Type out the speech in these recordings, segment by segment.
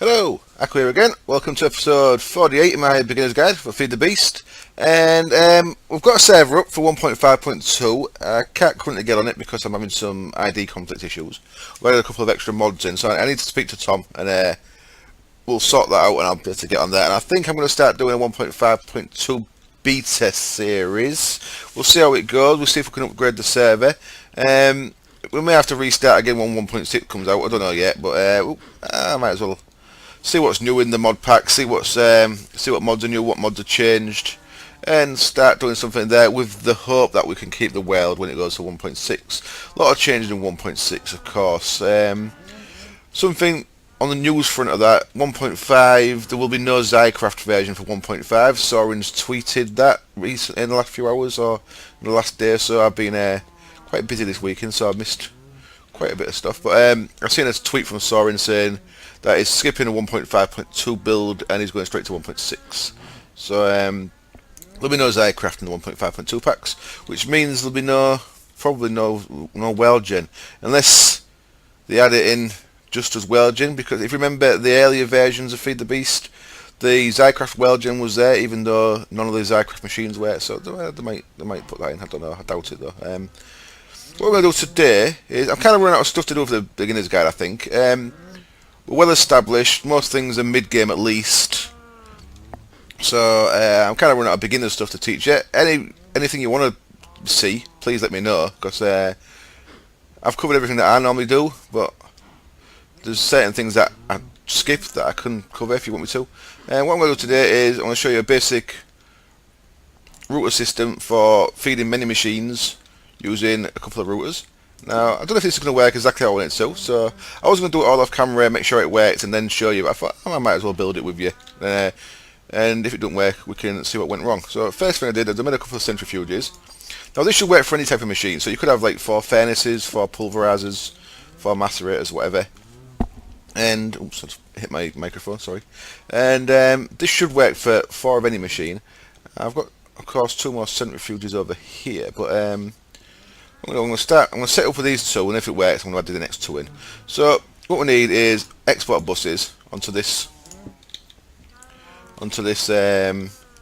Hello, Aqua here again. Welcome to episode 48 of my beginner's guide for Feed the Beast. And we've got a server up for 1.5.2. I can't currently get on it because I'm having some ID conflict issues. We've added a couple of extra mods in, so I need to speak to Tom and we'll sort that out and I'll be able to get on there. And I think I'm going to start doing a 1.5.2 beta series. We'll see how it goes. We'll see if we can upgrade the server. We may have to restart again when 1.6 comes out. I don't know yet, but I might as well see what's new in the mod pack, see what mods are new, what mods are changed, and start doing something there with the hope that we can keep the world when it goes to 1.6. A lot of changes in 1.6, of course. Something on the news front of that, 1.5, there will be no Zycraft version for 1.5. Soren's tweeted that recently in the last few hours or in the last day or so. I've been quite busy this weekend, so I missed quite a bit of stuff. But I've seen a tweet from Soren saying that is skipping a 1.5.2 build and he's going straight to 1.6. So there'll be no Zycraft in the 1.5.2 packs, which means there'll be probably no world gen, unless they add it in just as world gen. Because if you remember the earlier versions of Feed the Beast, the Zycraft world gen was there, even though none of the Zycraft machines were. So they might put that in. I don't know. I doubt it though. What we're going to do today is I'm kind of running out of stuff to do for the beginner's guide. I think. We're well established, most things are mid-game at least, so I'm kind of running out of beginner stuff to teach you. Anything you want to see, please let me know, because I've covered everything that I normally do, but there's certain things that I skipped that I couldn't cover if you want me to. And what I'm going to do today is I'm going to show you a basic router system for feeding many machines using a couple of routers. Now, I don't know if this is going to work exactly how I want it to, so I was going to do it all off camera, make sure it works, and then show you, but I thought I might as well build it with you. And if it doesn't work, we can see what went wrong. So first thing I did is I made a couple of centrifuges. Now this should work for any type of machine, so you could have like 4 furnaces, 4 pulverizers, 4 macerators, whatever. And, oops, I just hit my microphone, sorry. And this should work for 4 of any machine. I've got, of course, 2 more centrifuges over here, but I'm going to set up with these 2, and if it works, I'm going to add the next 2 in. So what we need is export buses onto this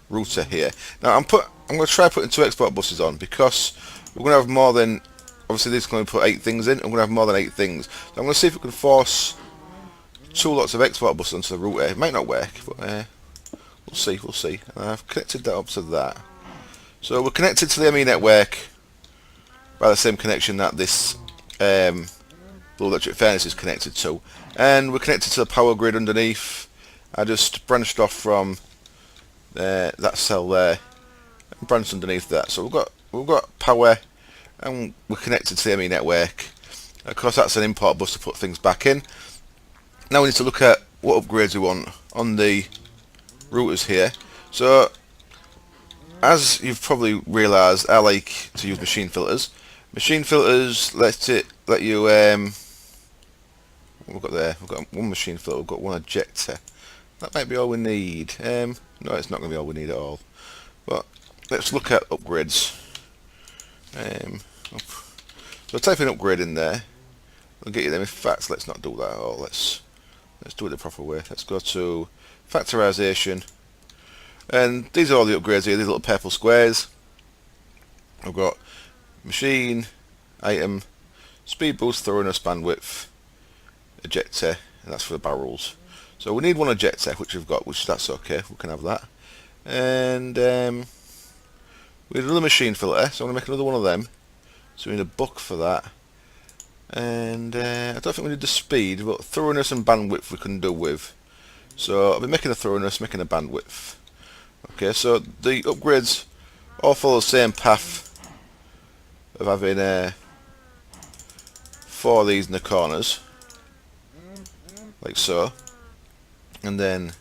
router here. Now I'm going to try putting 2 export buses on because we're going to have more than, obviously this is going to put 8 things in. I'm going to have more than 8 things. So I'm going to see if we can force 2 lots of export buses onto the router. It might not work, but we'll see. And I've connected that up to that. So we're connected to the ME network by the same connection that this low electric furnace is connected to, and we're connected to the power grid underneath. I just branched off from that cell there and branched underneath that, so we've got power and we're connected to the ME network. Of course that's an import bus to put things back in. Now we need to look at what upgrades we want on the routers here. So as you've probably realised, I like to use machine filters. Machine filters let you what we've got there. We've got 1 machine filter, we've got 1 ejector. That might be all we need. No, it's not going to be all we need at all. But let's look at upgrades. So type in upgrade in there. We'll get you them. In fact, let's not do that at all. Let's do it the proper way. Let's go to factorization, and these are all the upgrades here. These little purple squares. I've got machine, item, speed boost, thoroughness, bandwidth, ejector, and that's for the barrels. So we need 1 ejector, which we've got, which that's okay, we can have that. And we need another machine filter, so I'm going to make another one of them. So we need a buck for that. And I don't think we need the speed, but thoroughness and bandwidth we can do with. So I'll be making a thoroughness, making a bandwidth. Okay, so the upgrades all follow the same path of having 4 of these in the corners, like so, and then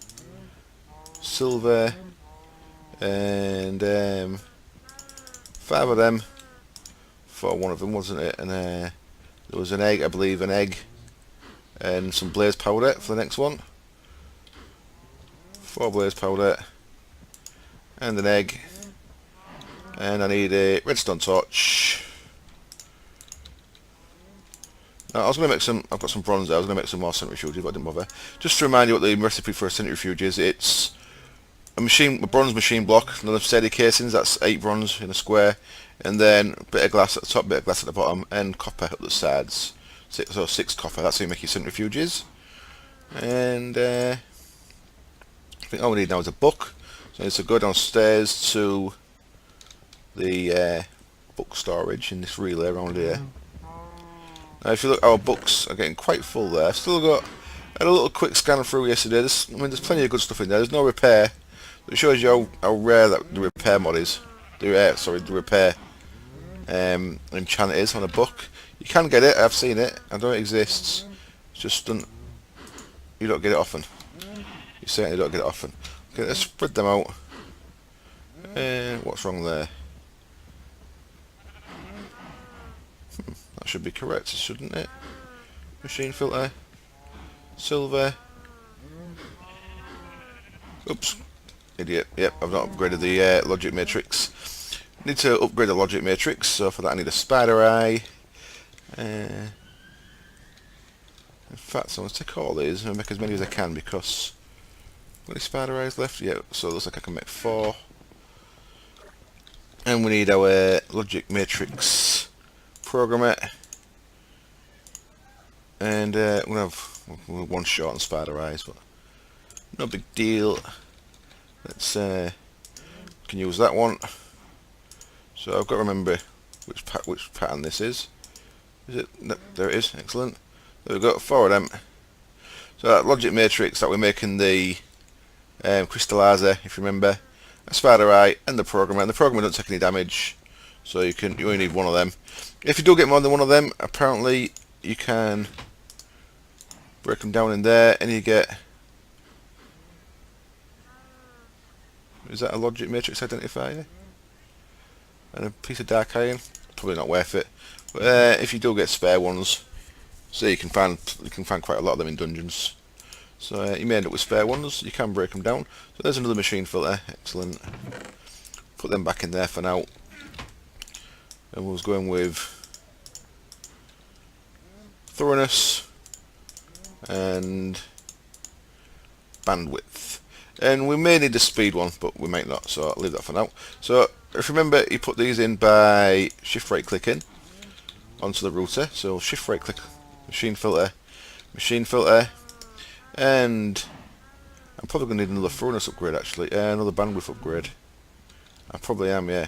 silver, and 5 of them for 1 of them, wasn't it? And there was an egg, I believe, an egg, and some blaze powder for the next one. 4 blaze powder, and an egg, and I need a redstone torch. Now, I was going to make some. I've got some bronze there. I was going to make some more centrifuges, but I didn't bother. Just to remind you what the recipe for a centrifuge is, it's a bronze machine block, another steady casings. That's 8 bronze in a square, and then a bit of glass at the top, bit of glass at the bottom, and copper up the sides. 6 copper. That's how you make your centrifuges. And I think all we need now is a book. So it's to go downstairs to the book storage in this relay around here. Now if you look, our books are getting quite full there. I had a little quick scan through yesterday. There's plenty of good stuff in there. There's no repair. It shows you how rare that the repair mod is. The repair enchant is on a book. You can get it. I've seen it. I know it exists. It's just you don't get it often. You certainly don't get it often. Okay, let's spread them out. What's wrong there? That should be correct, shouldn't it? Machine filter, silver. Oops, idiot. Yep, I've not upgraded the logic matrix. Need to upgrade the logic matrix, so for that I need a spider eye. In fact, so I'm going to take all these and make as many as I can because got any spider eyes left? Yeah, so it looks like I can make 4. And we need our logic matrix programmer. And we're going to have 1 short on spider eyes, but no big deal. Let's can use that one. So I've got to remember which pattern this is. Is it? No, there it is. Excellent. There we've got 4 of them. So that logic matrix that we're making the crystallizer, if you remember, a spider eye, and the programmer. And the programmer doesn't take any damage, so you only need 1 of them. If you do get more than 1 of them, apparently you can break them down in there, and you get. Is that a logic matrix identifier? And a piece of dark iron. Probably not worth it. But if you do get spare ones, so you can find quite a lot of them in dungeons. So you may end up with spare ones. You can break them down. So there's another machine filter. Excellent. Put them back in there for now. And we was going with thoroughness and bandwidth. And we may need the speed one, but we might not. So I'll leave that for now. So if you remember, you put these in by shift right clicking onto the router. So shift right click, machine filter, and I'm probably going to need another thoroughness upgrade actually, another bandwidth upgrade. I probably am, yeah.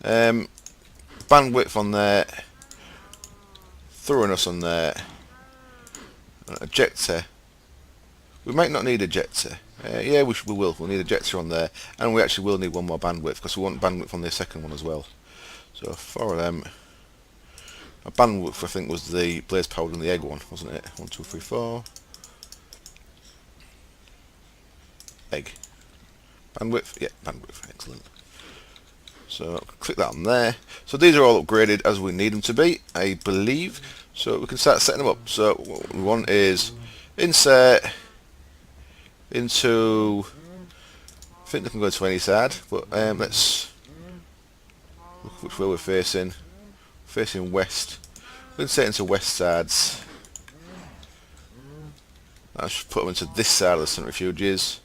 Bandwidth on there, thoroughness on there, ejector. We might not need ejector. Yeah, we will. We'll need ejector on there, and we actually will need 1 more bandwidth because we want bandwidth on the second one as well. So 4 of them. A bandwidth, I think, was the blaze powder and the egg one, wasn't it? 1, 2, 3, 4. Egg. Bandwidth, yeah, bandwidth, excellent. So click that on there. So these are all upgraded as we need them to be, I believe. So we can start setting them up. So what we want is insert into. I think they can go to any side, but let's look which way we're facing. Facing west. We're going to set into west sides. I should put them into this side of the centrifuges.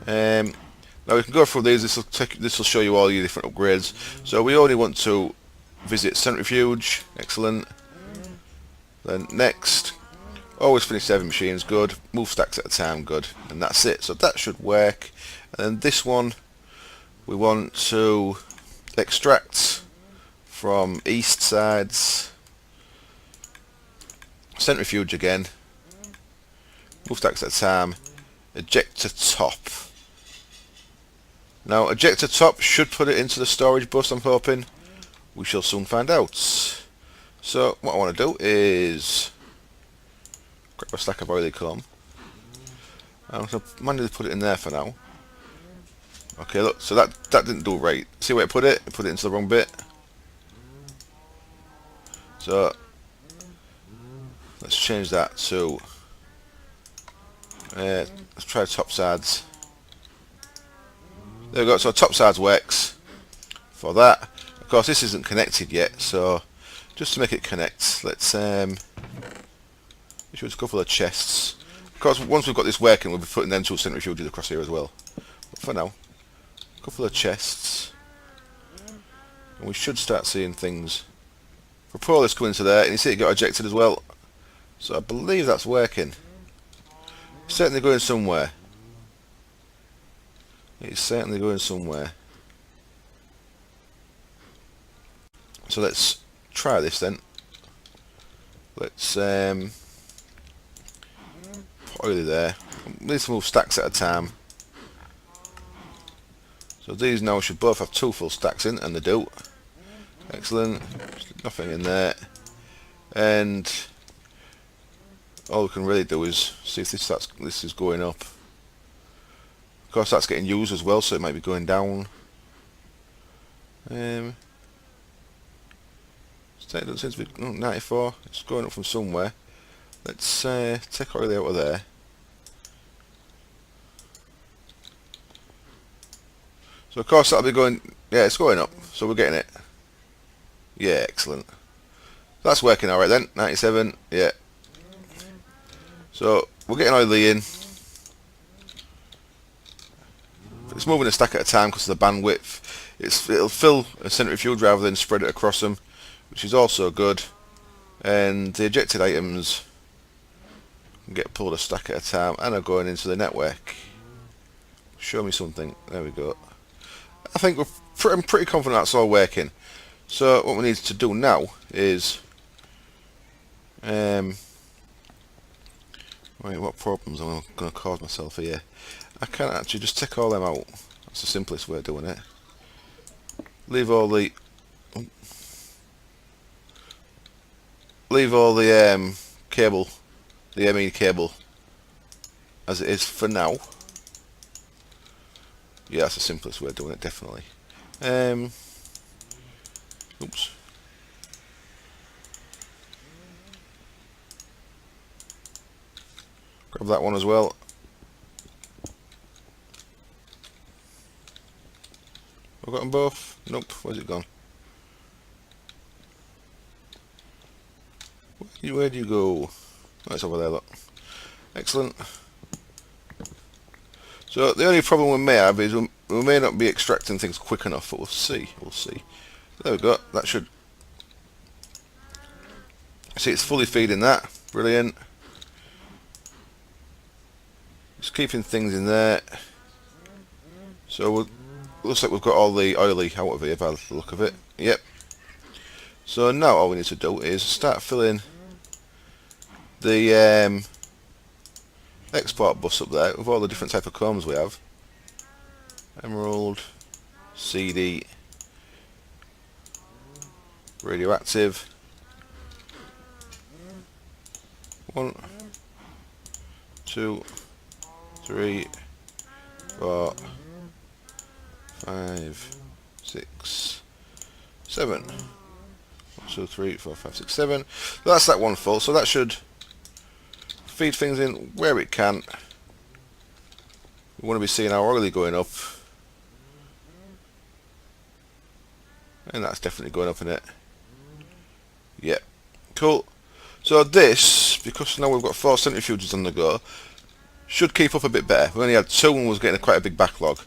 Now we can go through these. This will show you all your different upgrades. So we only want to visit centrifuge. Excellent. Then next, always finish 7 machines. Good. Move stacks at a time. Good. And that's it. So that should work. And then this one, we want to extract from east sides, centrifuge again, move stacks at a time, ejector top. Now ejector top should put it into the storage bus, I'm hoping. We shall soon find out. So what I want to do is grab a stack of oily comb. I'm going to manually put it in there for now. Okay, look, so that didn't do right. See where I put it? I put it into the wrong bit. So let's change that to let's try top sides. There we go. So top sides works for that. Of course, this isn't connected yet, so just to make it connect, let's should a couple of chests. Of course, once we've got this working, we'll be putting them 2 centrifuges across here as well. But for now, a couple of chests, and we should start seeing things. Propel this coming into there, and you see it got ejected as well. So I believe that's working. It's certainly going somewhere. It's certainly going somewhere. So let's try this then. Let's put oil there. We need to move stacks at a time. So these now should both have 2 full stacks in, and they do. Excellent. Nothing in there. And all we can really do is see if this is going up. Of course, that's getting used as well, so it might be going down. It doesn't seem to be 94. It's going up from somewhere. Let's take oil out of there. So of course that'll be going. Yeah, it's going up. So we're getting it. Yeah, excellent. That's working alright then. 97. Yeah. So we're getting oil in. It's moving a stack at a time because of the bandwidth. It'll fill a centrifuge rather than spread it across them, which is also good. And the ejected items get pulled a stack at a time and are going into the network. Show me something. There we go. I think I'm pretty confident that's all working. So what we need to do now is wait, what problems am I going to cause myself here? I can't actually just take all them out. That's the simplest way of doing it. Leave all the cable, the ME cable, as it is for now. Yeah, that's the simplest way of doing it, definitely. Oops. Grab that one as well. I've got them both. Nope. Where's it gone? Where do you go? Oh, it's over there, look. Excellent. So the only problem we may have is we may not be extracting things quick enough, but we'll see. We'll see. There we go. That should. See, it's fully feeding that. Brilliant. Just keeping things in there. So looks like we've got all the oily out of here by the look of it. Yep. So now all we need to do is start filling the export bus up there with all the different type of chromes we have. Emerald, CD, radioactive. 1, 2, 3, 4, 5, 6, 7. 1, 2, 3, 4, 5, 6, 7. So that's that one full. So that should feed things in where it can. We want to be seeing our oily going up, and that's definitely going up in it. Yeah, cool. So this, because now we've got 4 centrifuges on the go, should keep up a bit better. We only had 2 and was getting quite a big backlog,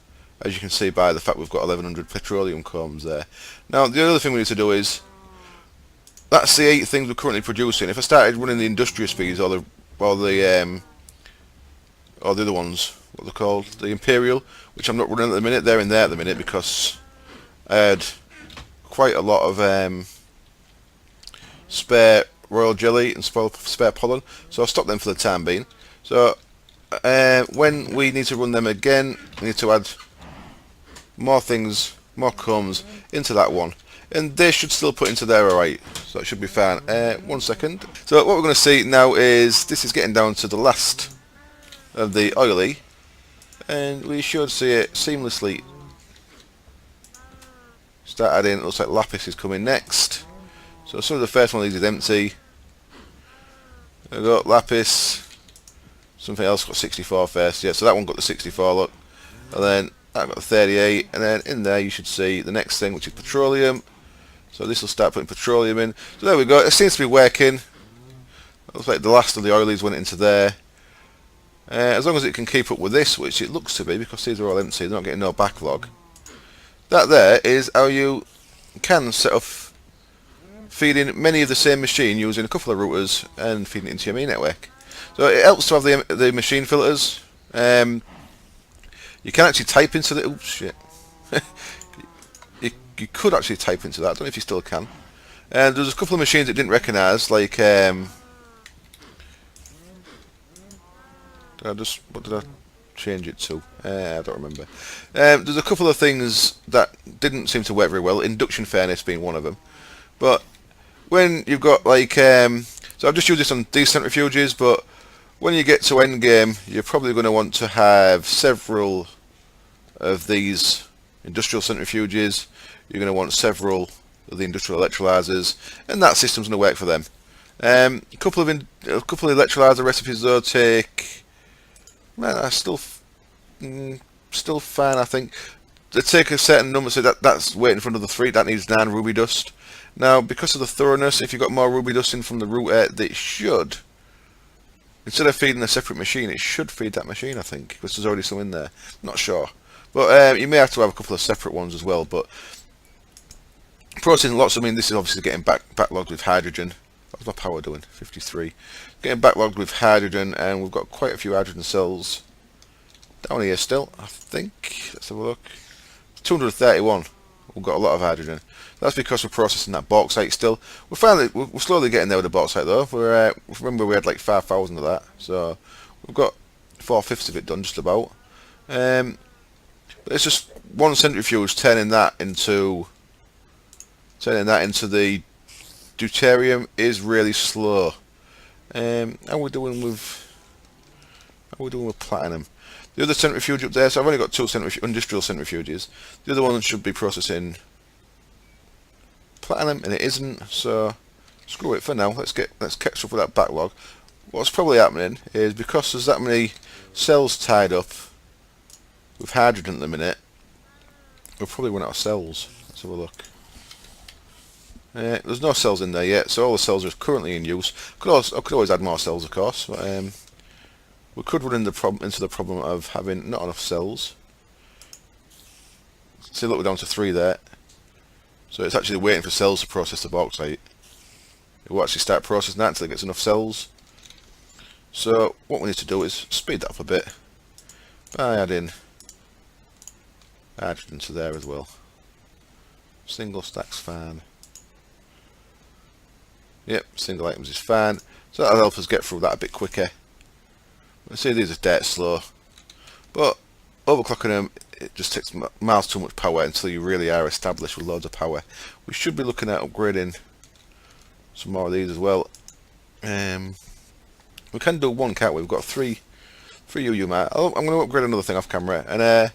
as you can see by the fact we've got 1100 petroleum chromes there. Now the other thing we need to do is, that's the 8 things we're currently producing. If I started running the industrial speeds or the other ones, what they're called, the Imperial, which I'm not running at the minute, they're in there at the minute because I had quite a lot of spare royal jelly and spare pollen, so I'll stop them for the time being. So when we need to run them again, we need to add more things, more chromes into that one, and they should still put into there alright, so it should be fine. 1 second. So what we're going to see now is this is getting down to the last of the oily, and we should see it seamlessly start adding. It looks like lapis is coming next. So some of the first one of these is empty. We've got lapis, something else got 64 first, yeah, so that one got the 64, look, and then that got the 38, and then in there you should see the next thing, which is petroleum. So this will start putting petroleum in. So there we go, it seems to be working. Looks like the last of the oilies went into there. As long as it can keep up with this, which it looks to be, because these are all empty, they're not getting no backlog. That there is how you can set up feeding many of the same machine using a couple of routers and feeding it into your main network. So it helps to have the machine filters. You can actually type into the... Oops, shit. you could actually type into that. I don't know if you still can. And there's a couple of machines that didn't recognise, like... what did I change it to? I don't remember. There's a couple of things that didn't seem to work very well, induction fairness being one of them. But when you've got like... so I've just used this on these centrifuges, but when you get to endgame, you're probably going to want to have several of these industrial centrifuges. You're going to want several of the industrial electrolyzers, and that system's going to work for them. A couple of electrolyzer recipes though take... Man, I still fine, I think. They take a certain number, so that's waiting for another 3. That needs 9 ruby dust. Now, because of the thoroughness, if you've got more ruby dust in from the router, it should, instead of feeding a separate machine, it should feed that machine, I think, because there's already some in there. Not sure. But you may have to have a couple of separate ones as well. But processing lots, I mean, this is obviously getting backlogged with hydrogen. What's my power doing? 53. Getting backlogged with hydrogen, and we've got quite a few hydrogen cells down here still, I think. Let's have a look. 231. We've got a lot of hydrogen. That's because we're processing that bauxite still. We're slowly getting there with the bauxite though. Remember we had like 5,000 of that, so we've got 4/5 of it done just about. But it's just one centrifuge turning that into the deuterium is really slow. How we're doing with platinum? The other centrifuge up there, so I've only got 2 industrial centrifuges. The other one should be processing platinum, and it isn't. So screw it for now. Let's catch up with that backlog. What's probably happening is because there's that many cells tied up with hydrogen at the minute, we'll probably run out of cells. Let's have a look. There's no cells in there yet, so all the cells are currently in use. I could always add more cells, of course, but we could run into the problem of having not enough cells. See, look, we're down to 3 there. So it's actually waiting for cells to process the bauxite. It will actually start processing that until it gets enough cells. So what we need to do is speed that up a bit by adding hydrogen to there as well. Single stacks fine. Yep, single items is fine. So that'll help us get through that a bit quicker. See, these are dirt slow, but overclocking them, it just takes miles too much power until you really are established with loads of power. We should be looking at upgrading some more of these as well. We can do one, can't we? We've got 3 UU mat. I'm going to upgrade another thing off camera, and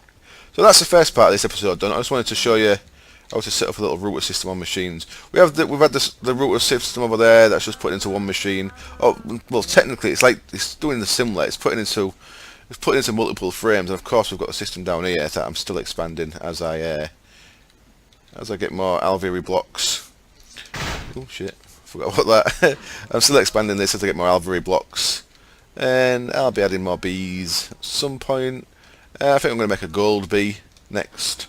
so that's the first part of this episode done. I just wanted to show you how to set up a little router system on machines. We've had the router system over there that's just put into one machine. Oh, well, technically it's doing the similar. It's putting into multiple frames, and of course we've got a system down here that I'm still expanding as I get more alveoli blocks. Oh shit, forgot about that. I'm still expanding this as I get more alveoli blocks, and I'll be adding more bees at some point. I think I'm going to make a gold bee next.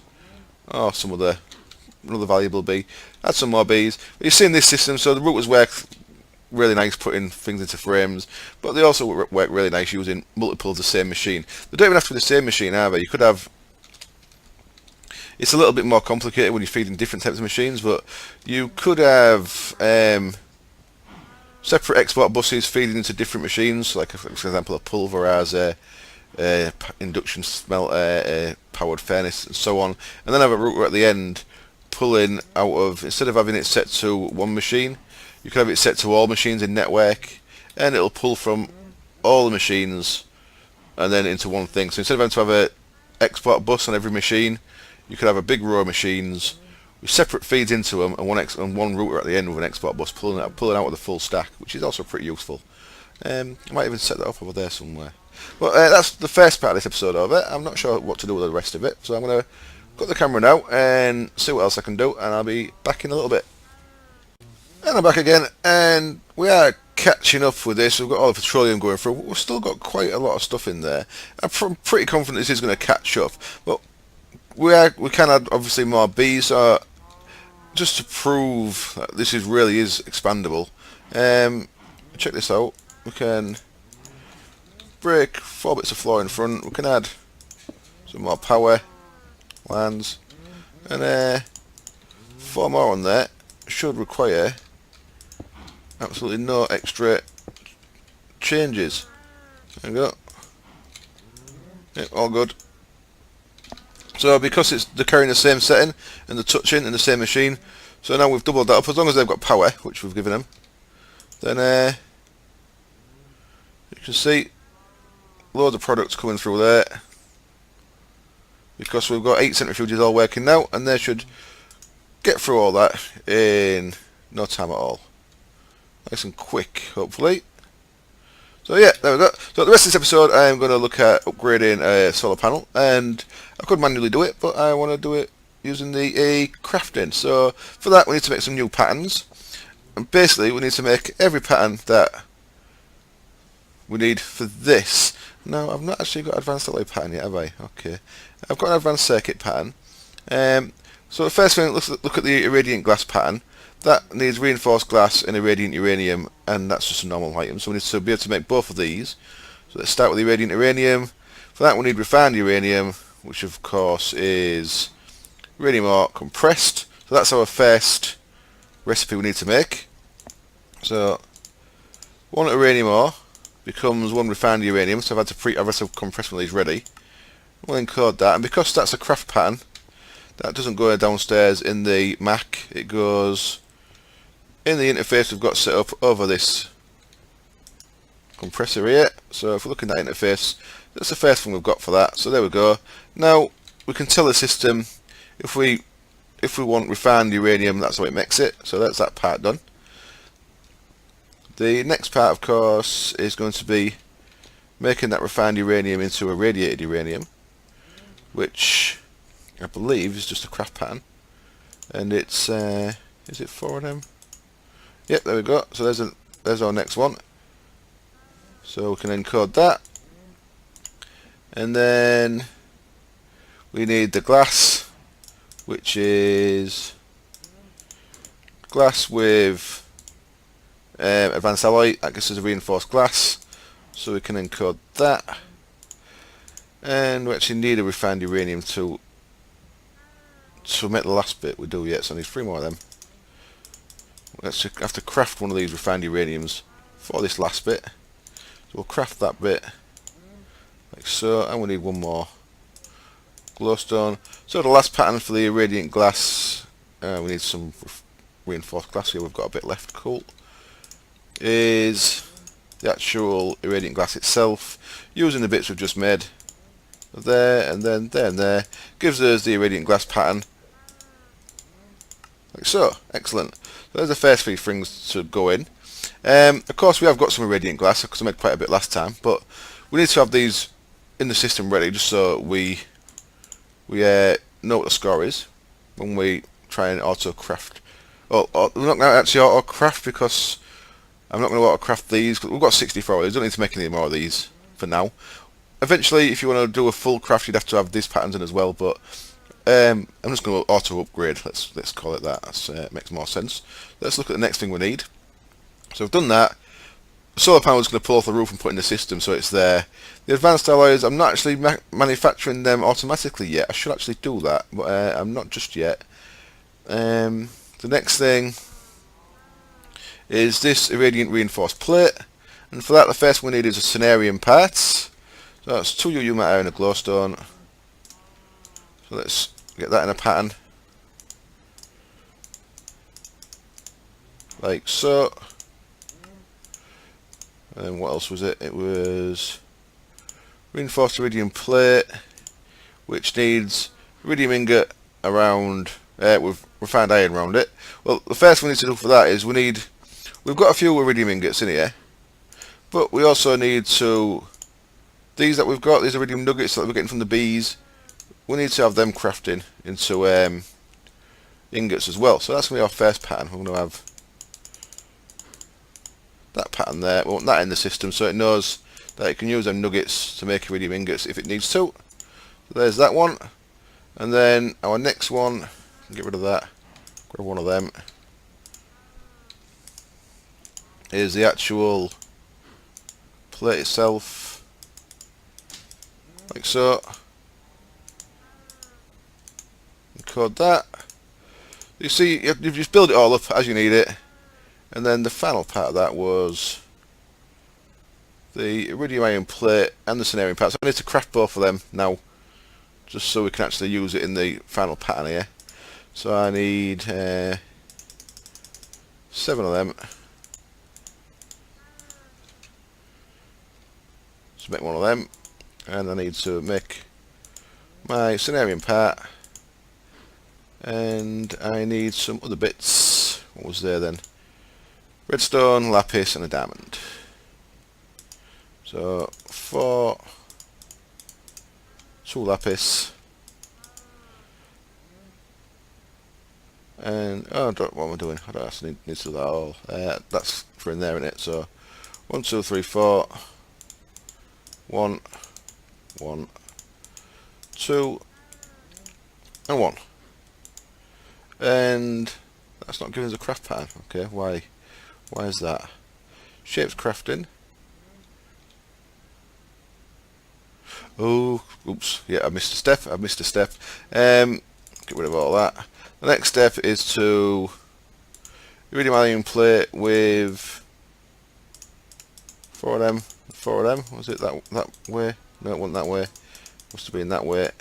Oh, another valuable bee. Add some more bees. But you've seen this system, so the routers work really nice putting things into frames, but they also work really nice using multiple of the same machine. They don't even have to be the same machine either. You could have... It's a little bit more complicated when you're feeding different types of machines, but you could have separate export buses feeding into different machines, like for example a pulverizer, induction smelter, powered furnace, and so on, and then have a router at the end pulling out of, instead of having it set to one machine, you can have it set to all machines in network, and it'll pull from all the machines and then into one thing. So instead of having to have a export bus on every machine, you could have a big row of machines with separate feeds into them, and one router at the end with an export bus pulling out with the full stack, which is also pretty useful. I might even set that up over there somewhere. But that's the first part of this episode over. I'm not sure what to do with the rest of it, so I'm going to cut the camera now and see what else I can do, and I'll be back in a little bit. And I'm back again, and we are catching up with this. We've got all the petroleum going through. We've still got quite a lot of stuff in there. I'm pretty confident this is going to catch up. But we can add obviously more bees, just to prove that this really is expandable. Check this out. We can break 4 bits of floor in front. We can add some more power lands, and 4 more on there. Should require absolutely no extra changes. There we go. Yep, all good. So because they're carrying the same setting and they're touching in the same machine, so now we've doubled that up. As long as they've got power, which we've given them, then you can see loads of products coming through there. Because we've got 8 centrifuges all working now, and they should get through all that in no time at all. Nice and quick, hopefully. So yeah, there we go. So the rest of this episode I'm going to look at upgrading a solar panel, and I could manually do it, but I want to do it using the crafting. So for that we need to make some new patterns, and basically we need to make every pattern that we need for this. Now I've not actually got advanced alloy pattern yet, have I? Okay, I've got an advanced circuit pattern. So the first thing, look at the irradiant glass pattern. That needs reinforced glass and irradiant uranium, and that's just a normal item. So we need to be able to make both of these. So let's start with the irradiant uranium. For that we need refined uranium, which of course is uranium ore compressed. So that's our first recipe we need to make. So 1 uranium ore becomes 1 refined uranium. So I've had to compress one of these ready. We'll encode that, and because that's a craft pattern, that doesn't go downstairs in the Mac. It goes in the interface we've got set up over this compressor here. So if we look in that interface, that's the first thing we've got for that. So there we go. Now we can tell the system if we want refined uranium, that's how it makes it. So that's that part done. The next part, of course, is going to be making that refined uranium into irradiated uranium, which I believe is just a craft pattern, and it's is it 4 of them? Yep, there we go. So there's our next one. So we can encode that, and then we need the glass, which is glass with advanced alloy. I guess is a reinforced glass, so we can encode that, and we actually need a refined uranium to make the last bit we do yet, so I need 3 more of them. Let's have to craft one of these refined uraniums for this last bit. So we'll craft that bit like so, and we need 1 more glowstone. So the last pattern for the irradiant glass, we need some reinforced glass here, we've got a bit left, cool, is the actual irradiant glass itself, using the bits we've just made. There, and then there and there, gives us the irradiant glass pattern, like so. Excellent. So there's the first 3 things to go in. Of course we have got some irradiant glass, because I made quite a bit last time, but we need to have these in the system ready, just so we know what the score is when we try and auto craft. Well, we're not going to actually auto craft, because I'm not going to auto craft these, because we've got 64 of these. Don't need to make any more of these for now. Eventually, if you want to do a full craft, you'd have to have these patterns in as well, but I'm just going to auto upgrade. Let's call it that. That makes more sense. Let's look at the next thing we need. So we've done that. The solar panel is going to pull off the roof and put in the system, so it's there. The advanced alloys, I'm not actually manufacturing them automatically yet. I should actually do that, but I'm not just yet. The next thing is this irradiant reinforced plate, and for that the first one we need is a cenarium parts. So that's 2 UU matter and a glowstone. So let's get that in a pattern, like so. And what else was it? It was reinforced iridium plate, which needs iridium ingot around with refined iron around it. Well, the first thing we need to do for that is we've got a few iridium ingots in here, but we also need to, these that we've got, these iridium nuggets that we're getting from the bees, we need to have them crafting into ingots as well. So that's going to be our first pattern. We're going to have that pattern there. We want that in the system so it knows that it can use them nuggets to make iridium ingots if it needs to. So there's that one. And then our next one, get rid of that, grab one of them, is the actual plate itself, like so. Encode that. You see, you just build it all up as you need it, and then the final part of that was the iridium ion plate and the cenarium part. So I need to craft both of them now, just so we can actually use it in the final pattern here. So I need 7 of them. So make one of them, and I need to make my cenarium part, and I need some other bits. What was there then? Redstone, lapis, and a diamond. So 2 lapis, and oh, what am I doing? I don't actually need to do that all. That's for in there, isn't it? So 1, 2, 3, 4. 1, 1, 2, and 1. And that's not giving us a craft pattern. Okay, why? Why is that? Shapes crafting. Oh, oops. Yeah, I missed a step. Get rid of all that. The next step is to iridium ion plate with 4 of them. 4 of them. Was it that way? No, it wasn't that way. Must have been that way.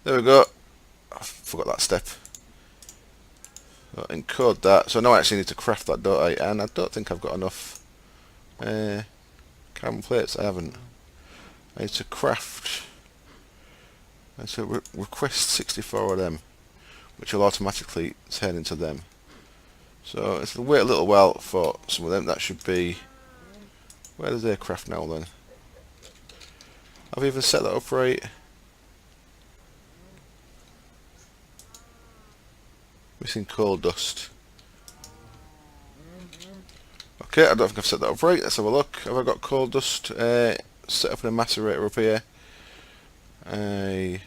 There we go. I forgot that step. So encode that. So now I actually need to craft that, don't I? And I don't think I've got enough carbon plates. I haven't. I need to craft. And so request 64 of them, which will automatically turn into them. So it's wait a little while for some of them. That should be. Where does they craft now then? I've even set that up right. Missing coal dust. Okay, I don't think I've set that up right. Let's have a look. Have I got coal dust set up in a macerator up here? I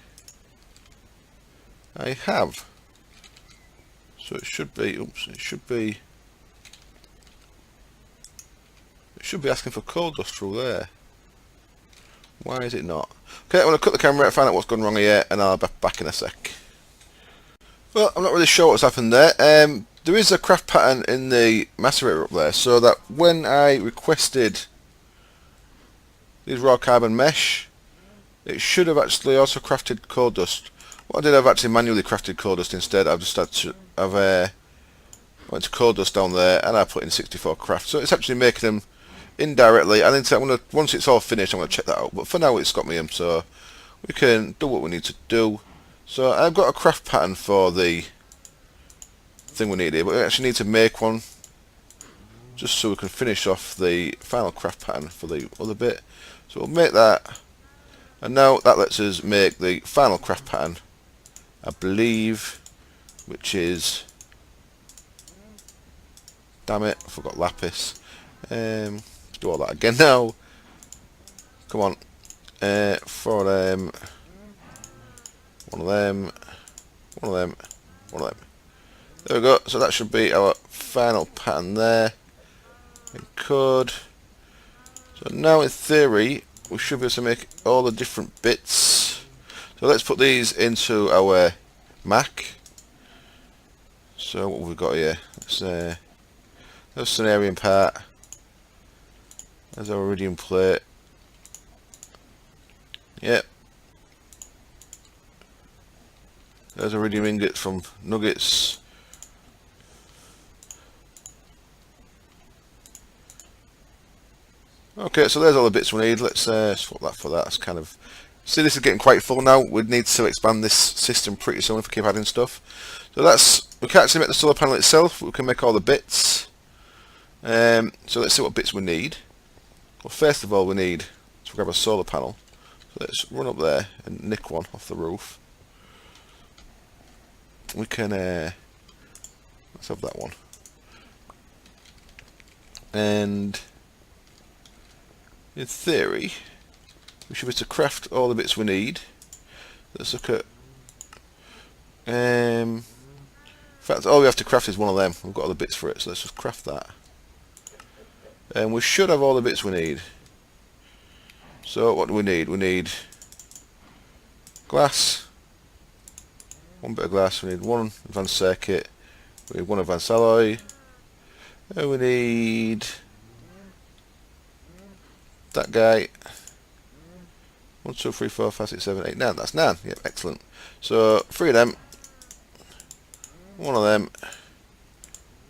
have. So it should be. Oops! It should be. It should be asking for coal dust through there. Why is it not? Okay, I'm going to cut the camera, find out what's gone wrong here, and I'll be back in a sec. Well, I'm not really sure what's happened there. There is a craft pattern in the macerator up there, so that when I requested these raw carbon mesh, it should have actually also crafted coal dust. What I did, I've actually manually crafted coal dust instead. I've just had to, went to coal dust down there, and I put in 64 craft. So it's actually making them indirectly. I think I'm gonna, once it's all finished, I'm gonna check that out. But for now, it's got me in, so we can do what we need to do. So I've got a craft pattern for the thing we need here, but we actually need to make one just so we can finish off the final craft pattern for the other bit. So we'll make that, and now that lets us make the final craft pattern, I believe, which is, damn it, I forgot lapis. Let's do all that again now. Come on, 4 of them, 1 of them, 1 of them, 1 of them. There we go. So that should be our final pattern there. Encode. So now in theory we should be able to make all the different bits. So let's put these into our Mac. So what have we got here? There's a cenarium part. There's our iridium plate. Yep. There's iridium ingots from nuggets. Okay, so there's all the bits we need. Let's swap that for that. That's kind of... See, this is getting quite full now. We'd need to expand this system pretty soon if we keep adding stuff. So that's... We can't actually make the solar panel itself. We can make all the bits. So let's see what bits we need. Well, first of all, we need to grab a solar panel. So let's run up there and nick one off the roof. We can... let's have that one. and in theory we should be able to craft all the bits we need. Let's look at in fact all we have to craft is one of them. We've got all the bits for it, so let's just craft that, and we should have all the bits we need. So what do we need? We need glass, one bit of glass, we need one advanced circuit, we need one advanced alloy, and we need that guy. 1, 2, 3, 4, 5, 6, 7, 8, 9. That's 9. Yep, excellent. So 3 of them, one of them,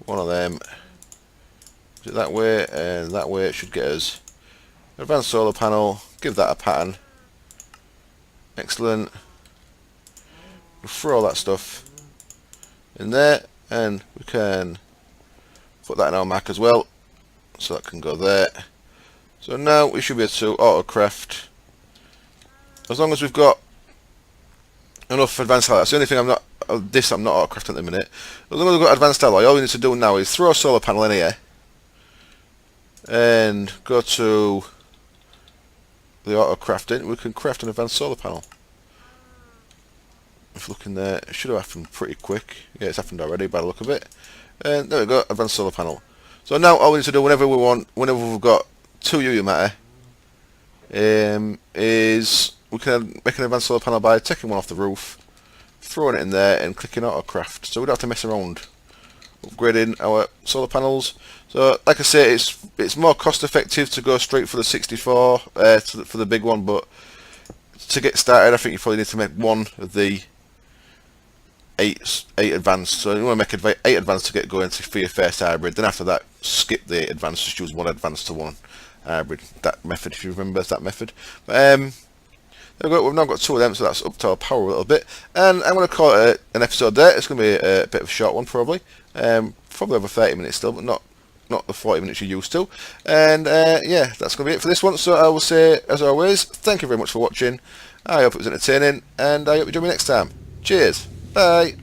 one of them. Is it that way? And that way it should get us an advanced solar panel. Give that a pattern. Excellent. We'll throw all that stuff in there, and we can put that in our Mac as well, so that can go there. So now we should be able to auto-craft, as long as we've got enough advanced alloy. That's the only thing I'm not auto-crafting at the minute. As long as we've got advanced alloy, all we need to do now is throw a solar panel in here and go to the auto-crafting. We can craft an advanced solar panel. If you look in there, it should have happened pretty quick. Yeah, it's happened already by the look of it. And there we go, advanced solar panel. So now all we need to do whenever we want, whenever we've got 2 UU matter, is we can make an advanced solar panel by taking one off the roof, throwing it in there and clicking autocraft. So we don't have to mess around upgrading our solar panels. So like I say, it's more cost effective to go straight for the 64 for the big one, but to get started I think you probably need to make one of the 8 advanced. So you want to make 8 advanced to get going for your first hybrid. Then after that, skip the 8 advanced, just use 1 advanced to 1 hybrid. That method, if you remember that method. But we've now got 2 of them, so that's up to our power a little bit. And I'm going to call it an episode there. It's going to be a bit of a short one probably. Probably over 30 minutes still, but not the 40 minutes you're used to. And yeah, that's going to be it for this one. So I will say, as always, thank you very much for watching. I hope it was entertaining, and I hope you join me next time. Cheers. Bye.